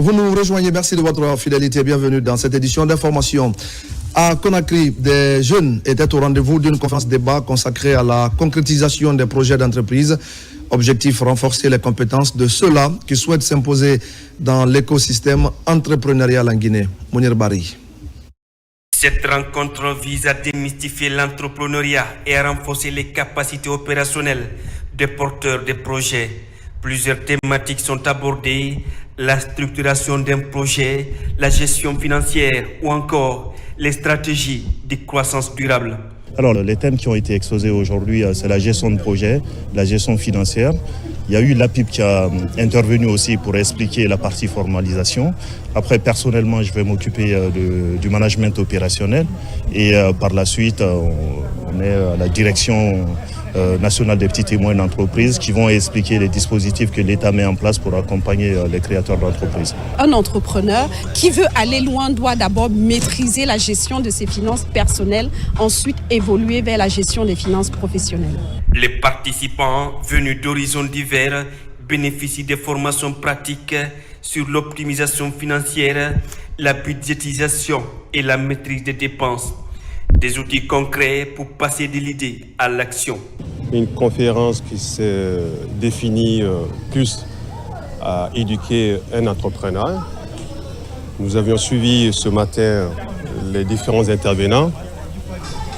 Vous nous rejoignez, merci de votre fidélité. Bienvenue dans cette édition d'information. À Conakry, des jeunes étaient au rendez-vous d'une conférence débat consacrée à la concrétisation des projets d'entreprise. Objectif, renforcer les compétences de ceux-là qui souhaitent s'imposer dans l'écosystème entrepreneurial en Guinée. Mounir Bari. Cette rencontre vise à démystifier l'entrepreneuriat et à renforcer les capacités opérationnelles des porteurs de projets. Plusieurs thématiques sont abordées, la structuration d'un projet, la gestion financière ou encore les stratégies de croissance durable. Alors, les thèmes qui ont été exposés aujourd'hui, c'est la gestion de projet, la gestion financière. Il y a eu l'APIP qui a intervenu aussi pour expliquer la partie formalisation. Après, personnellement, je vais m'occuper du management opérationnel. Et par la suite, on est à la direction nationale des petites et moyennes entreprises qui vont expliquer les dispositifs que l'État met en place pour accompagner les créateurs d'entreprises. Un entrepreneur qui veut aller loin doit d'abord maîtriser la gestion de ses finances personnelles, ensuite évoluer vers la gestion des finances professionnelles. Les participants venus d'horizons divers bénéficient des formations pratiques sur l'optimisation financière, la budgétisation et la maîtrise des dépenses. Des outils concrets pour passer de l'idée à l'action. Une conférence qui s'est définie plus à éduquer un entrepreneur. Nous avions suivi ce matin les différents intervenants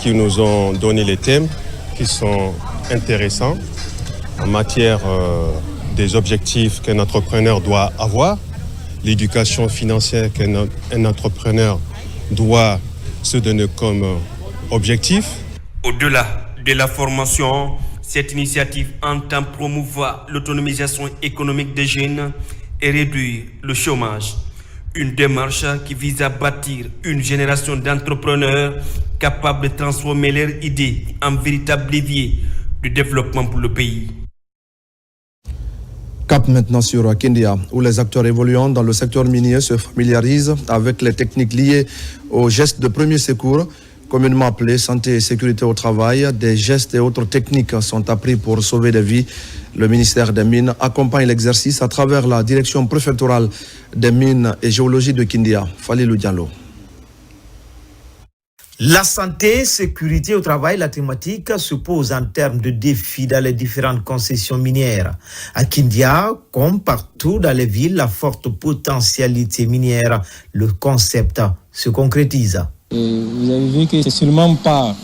qui nous ont donné les thèmes qui sont intéressants en matière des objectifs qu'un entrepreneur doit avoir, l'éducation financière qu'un entrepreneur doit se donner comme objectif. Au-delà de la formation, cette initiative entend promouvoir l'autonomisation économique des jeunes et réduire le chômage. Une démarche qui vise à bâtir une génération d'entrepreneurs capables de transformer leurs idées en véritable levier de développement pour le pays. Cap maintenant sur Kindia, où les acteurs évoluant dans le secteur minier se familiarisent avec les techniques liées aux gestes de premier secours, communément appelés santé et sécurité au travail. Des gestes et autres techniques sont appris pour sauver des vies. Le ministère des Mines accompagne l'exercice à travers la direction préfectorale des Mines et Géologie de Kindia. Falilou Diallo. La santé, sécurité au travail, la thématique se pose en termes de défis dans les différentes concessions minières. À Kindia, comme partout dans les villes, la forte potentialité minière, le concept se concrétise. Vous avez vu que c'est seulement pas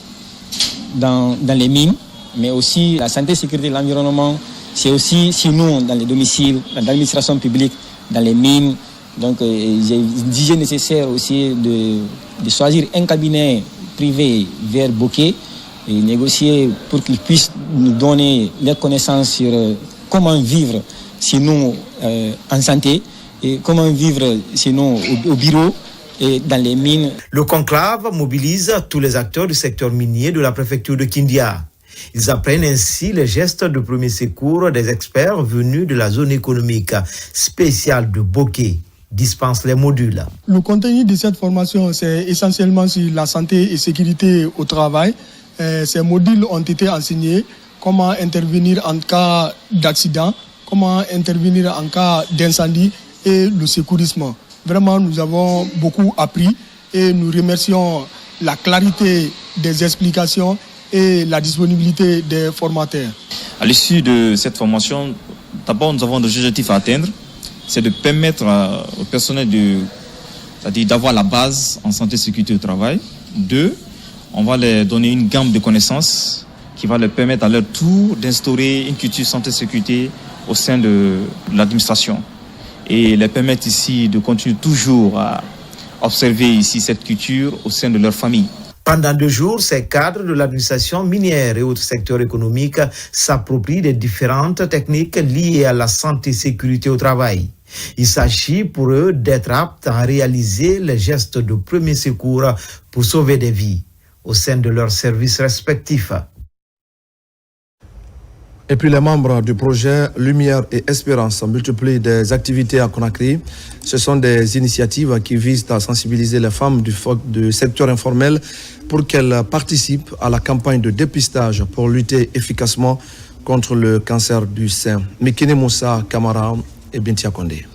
dans les mines, mais aussi la santé, sécurité et l'environnement, c'est aussi sinon dans les domiciles, dans l'administration publique, dans les mines. Donc j'ai jugé nécessaire aussi de choisir un cabinet privé vers Bokeh et négocier pour qu'ils puissent nous donner les connaissances sur comment vivre sinon en santé et comment vivre sinon au bureau et dans les mines. Le conclave mobilise tous les acteurs du secteur minier de la préfecture de Kindia. Ils apprennent ainsi les gestes de premier secours des experts venus de la zone économique spéciale de Bokeh. Dispense les modules. Le contenu de cette formation, c'est essentiellement sur la santé et sécurité au travail. Ces modules ont été enseignés, comment intervenir en cas d'accident, comment intervenir en cas d'incendie et le secourisme. Vraiment, nous avons beaucoup appris et nous remercions la clarité des explications et la disponibilité des formateurs. À l'issue de cette formation, d'abord, nous avons des objectifs à atteindre. C'est de permettre au personnel c'est-à-dire d'avoir la base en santé et sécurité au travail. 2, on va leur donner une gamme de connaissances qui va leur permettre à leur tour d'instaurer une culture santé et sécurité au sein de l'administration. Et leur permettre ici de continuer toujours à observer ici cette culture au sein de leur famille. Pendant 2 jours, ces cadres de l'administration minière et autres secteurs économiques s'approprient des différentes techniques liées à la santé et sécurité au travail. Il s'agit pour eux d'être aptes à réaliser les gestes de premier secours pour sauver des vies au sein de leurs services respectifs. Et puis les membres du projet Lumière et Espérance multiplient des activités à Conakry. Ce sont des initiatives qui visent à sensibiliser les femmes du secteur informel pour qu'elles participent à la campagne de dépistage pour lutter efficacement contre le cancer du sein. Mikine Moussa Kamara et Bintia Kondé.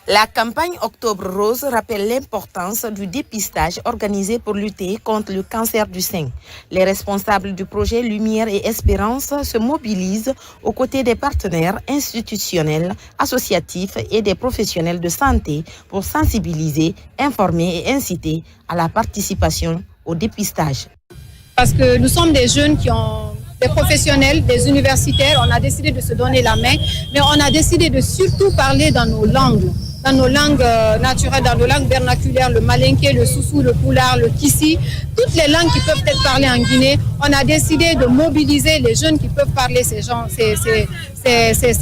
La campagne Octobre Rose rappelle l'importance du dépistage organisé pour lutter contre le cancer du sein. Les responsables du projet Lumière et Espérance se mobilisent aux côtés des partenaires institutionnels, associatifs et des professionnels de santé pour sensibiliser, informer et inciter à la participation au dépistage. Parce que nous sommes des jeunes qui ont des professionnels, des universitaires, on a décidé de se donner la main, mais on a décidé de surtout parler dans nos langues naturelles, dans nos langues vernaculaires, le malinké, le soussou, le poulard, le kissi, toutes les langues qui peuvent être parlées en Guinée. On a décidé de mobiliser les jeunes qui peuvent parler ces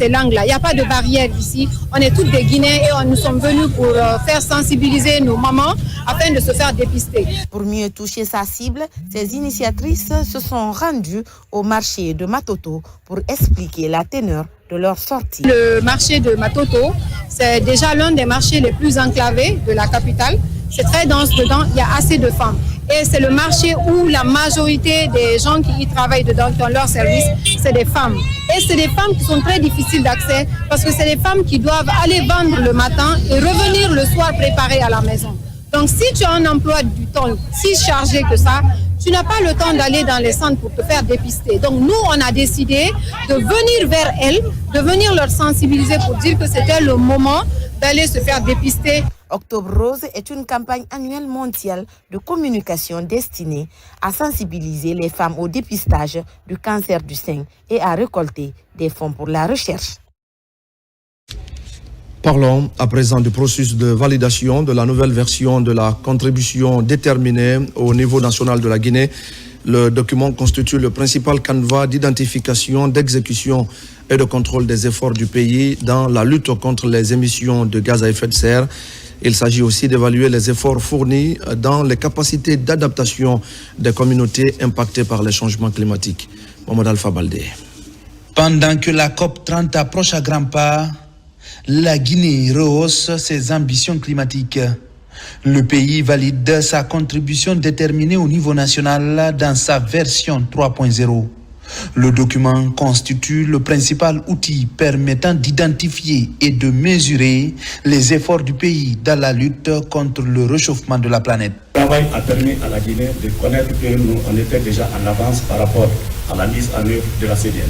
langues-là. Il n'y a pas de barrière ici. On est tous des Guinéens et nous sommes venus pour faire sensibiliser nos mamans afin de se faire dépister. Pour mieux toucher sa cible, ces initiatrices se sont rendues au marché de Matoto pour expliquer la teneur de leur sortie. Le marché de Matoto, c'est déjà l'un des marchés les plus enclavés de la capitale. C'est très dense dedans, il y a assez de femmes. Et c'est le marché où la majorité des gens qui y travaillent dedans, qui ont leur service, c'est des femmes. Et c'est des femmes qui sont très difficiles d'accès parce que c'est des femmes qui doivent aller vendre le matin et revenir le soir préparer à la maison. Donc si tu as un emploi du temps si chargé que ça, tu n'as pas le temps d'aller dans les centres pour te faire dépister. Donc nous, on a décidé de venir vers elles, de venir leur sensibiliser pour dire que c'était le moment d'aller se faire dépister. Octobre Rose est une campagne annuelle mondiale de communication destinée à sensibiliser les femmes au dépistage du cancer du sein et à récolter des fonds pour la recherche. Parlons à présent du processus de validation de la nouvelle version de la contribution déterminée au niveau national de la Guinée. Le document constitue le principal canevas d'identification, d'exécution et de contrôle des efforts du pays dans la lutte contre les émissions de gaz à effet de serre. Il s'agit aussi d'évaluer les efforts fournis dans les capacités d'adaptation des communautés impactées par les changements climatiques. Mohamed Alpha Baldé. Pendant que la COP30 approche à grands pas, la Guinée rehausse ses ambitions climatiques. Le pays valide sa contribution déterminée au niveau national dans sa version 3.0. Le document constitue le principal outil permettant d'identifier et de mesurer les efforts du pays dans la lutte contre le réchauffement de la planète. Le travail a permis à la Guinée de connaître que nous, on était déjà en avance par rapport à la mise en œuvre de la CDN.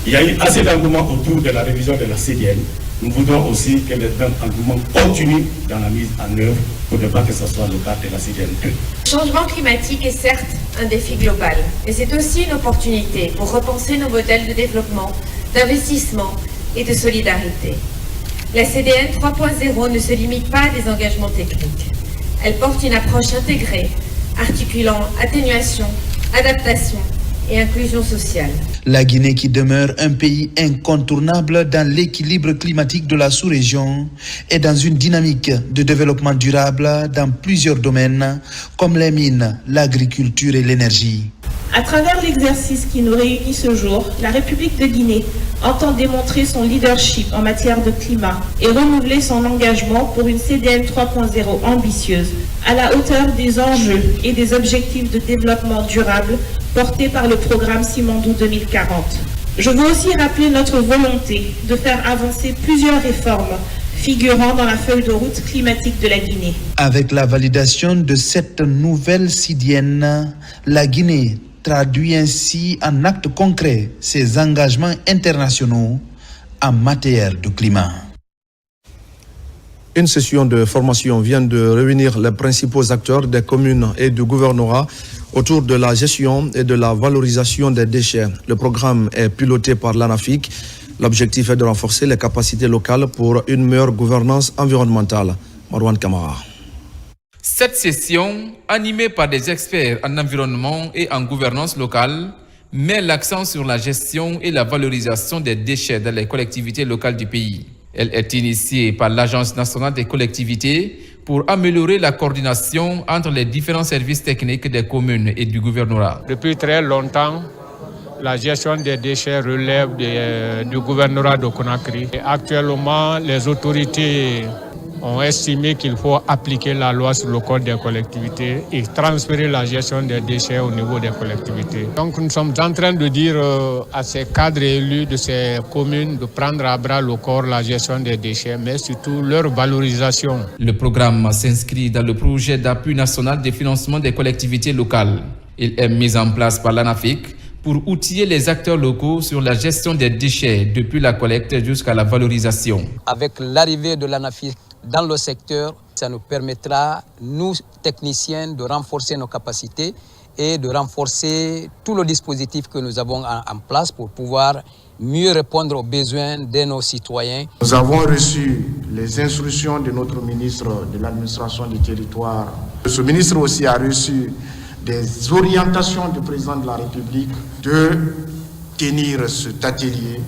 Il y a eu assez d'engouement autour de la révision de la CDN. Nous voudrons aussi que les engouements continuent dans la mise en œuvre pour ne pas que ce soit le cas de la CDN 2. Le changement climatique est certes un défi global, mais c'est aussi une opportunité pour repenser nos modèles de développement, d'investissement et de solidarité. La CDN 3.0 ne se limite pas à des engagements techniques. Elle porte une approche intégrée, articulant atténuation, adaptation et inclusion sociale. La Guinée, qui demeure un pays incontournable dans l'équilibre climatique de la sous-région, est dans une dynamique de développement durable dans plusieurs domaines, comme les mines, l'agriculture et l'énergie. À travers l'exercice qui nous réunit ce jour, la République de Guinée entend démontrer son leadership en matière de climat et renouveler son engagement pour une CDN 3.0 ambitieuse, à la hauteur des enjeux et des objectifs de développement durable portés par le programme Simandou 2040. Je veux aussi rappeler notre volonté de faire avancer plusieurs réformes figurant dans la feuille de route climatique de la Guinée. Avec la validation de cette nouvelle CDN, la Guinée traduit ainsi en actes concrets ses engagements internationaux en matière de climat. Une session de formation vient de réunir les principaux acteurs des communes et du gouvernorat autour de la gestion et de la valorisation des déchets. Le programme est piloté par l'ANAFIC. L'objectif est de renforcer les capacités locales pour une meilleure gouvernance environnementale. Marwan Kamara. Cette session, animée par des experts en environnement et en gouvernance locale, met l'accent sur la gestion et la valorisation des déchets dans les collectivités locales du pays. Elle est initiée par l'Agence nationale des collectivités pour améliorer la coordination entre les différents services techniques des communes et du gouvernorat. Depuis très longtemps, la gestion des déchets relève du gouvernorat de Conakry. Et actuellement, les autorités ont estimé qu'il faut appliquer la loi sur le code des collectivités et transférer la gestion des déchets au niveau des collectivités. Donc nous sommes en train de dire à ces cadres élus de ces communes de prendre à bras le corps la gestion des déchets, mais surtout leur valorisation. Le programme s'inscrit dans le projet d'appui national de financement des collectivités locales. Il est mis en place par l'ANAFIC pour outiller les acteurs locaux sur la gestion des déchets depuis la collecte jusqu'à la valorisation. Avec l'arrivée de l'ANAFIC dans le secteur, ça nous permettra, nous techniciens, de renforcer nos capacités et de renforcer tout le dispositif que nous avons en place pour pouvoir mieux répondre aux besoins de nos citoyens. Nous avons reçu les instructions de notre ministre de l'administration du territoire. Ce ministre aussi a reçu des orientations du président de la République de tenir cet atelier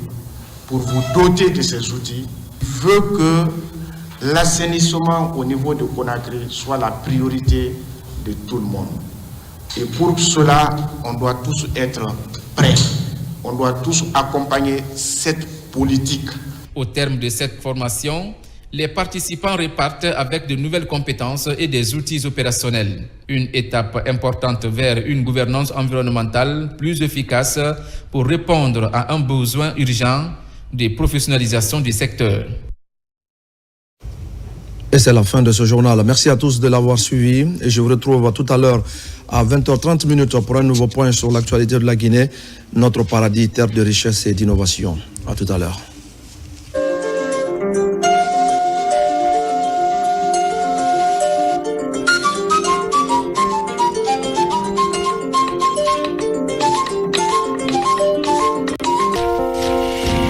pour vous doter de ces outils. Il veut que l'assainissement au niveau de Conakry soit la priorité de tout le monde. Et pour cela, on doit tous être prêts. On doit tous accompagner cette politique. Au terme de cette formation, les participants repartent avec de nouvelles compétences et des outils opérationnels. Une étape importante vers une gouvernance environnementale plus efficace pour répondre à un besoin urgent de professionnalisation du secteur. Et c'est la fin de ce journal. Merci à tous de l'avoir suivi et je vous retrouve tout à l'heure à 20h30 pour un nouveau point sur l'actualité de la Guinée, notre paradis, terre de richesse et d'innovation. À tout à l'heure.